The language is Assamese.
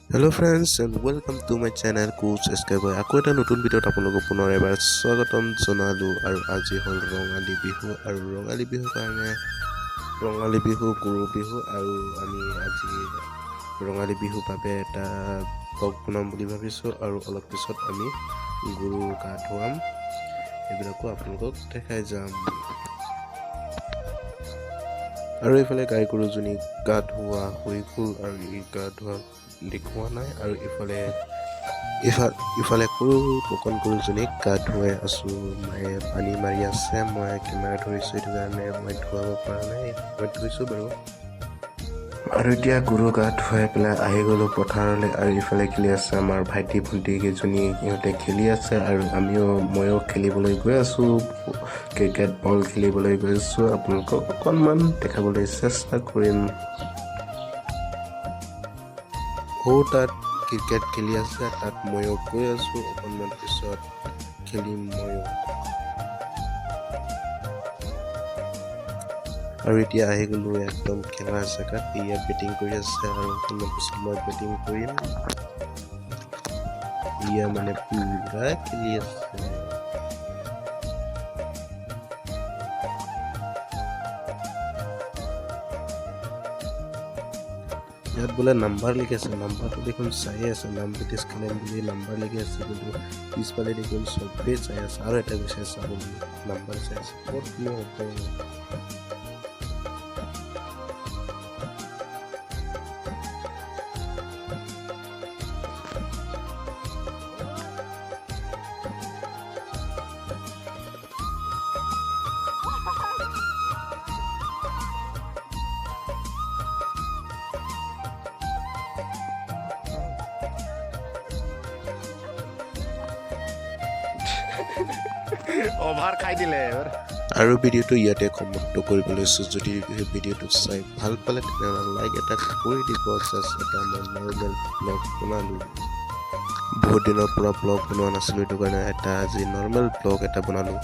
Hello friends and welcome to my channel Coach Escape. আকৌ এটা নতুন ভিডিঅ'ত আপোনালোকক পুনৰ এবাৰ স্বাগতম জনালোঁ আৰু আজি হ'ল ৰঙালী বিহু আৰু ৰঙালী বিহুৰ কাৰণে ৰঙালী বিহু গৰু বিহু আৰু আমি আজি ৰঙালী বিহুৰ বাবে এটা ব্লগ বনাম বুলি ভাবিছোঁ আৰু অলপ পিছত আমি গৰু গা ধুৱাম এইবিলাকো আপোনালোকক দেখাই যাম আৰু এইফালে গাই গৰুজনী গা ধোৱা হৈ গ'ল আৰু এই গা ধোৱা দেখুওৱা নাই আৰু ইফালে সৰু টকন গৰুজনীক গা ধুৱাই আছোঁ মায়ে পানী মাৰি আছে মই কেমেৰা ধৰিছোঁ সেইটো কাৰণে মই ধুৱাব পৰা নাই মই ধুইছোঁ বাৰু আৰু এতিয়া গৰু গা ধুৱাই পেলাই আহি গ'লোঁ পথাৰলৈ আৰু ইফালে খেলি আছে আমাৰ ভাইটি ভণ্টি কেইজনী সিহঁতে খেলি আছে আৰু ময়ো খেলিবলৈ গৈ আছোঁ ক্ৰিকেট বল খেলিবলৈ গৈ আছোঁ আপোনালোকক অকণমান দেখাবলৈ চেষ্টা কৰিম তাত ক্ৰিকেট খেলি আছে তাত ময়ো গৈ আছোঁ অকণমান পিছত খেলিম ময়ো আৰু এতিয়া আহি গ'লোঁ একদম খেলা জেগাত ইয়াত বেটিং কৰি আছে আৰু অকণমান পিছত মই বেটিং কৰিম ইয়া মানে পুৰা খেলি আছে ইয়াত বোলে নাম্বাৰ লিখি আছে নাম্বাৰটো দেখোন চাই আছে নাম ব্ৰিটিছ খেলেন বুলি নাম্বাৰ লিখি আছে কিন্তু পিছফালে দেখোন চবেই চাই আছে আৰু এটা বিচাৰি চাবলৈ নাম্বাৰ চাই আছে ক'তনো হ'ব অভাৰ খাই দিলে আৰু ভিডিঅ'টো ইয়াতে সমাপ্ত কৰিব লৈছোঁ যদি সেই ভিডিঅ'টো চাই ভাল পালে তেনেহ'লে লাইক এটা কৰি দিব জাষ্ট এটা মই নৰ্মেল ব্লগ বনালোঁ বহুত দিনৰ পৰা ব্লগ বনোৱা নাছিলোঁ সেইটো কাৰণে এটা আজি নৰ্মেল ব্লগ এটা বনালোঁ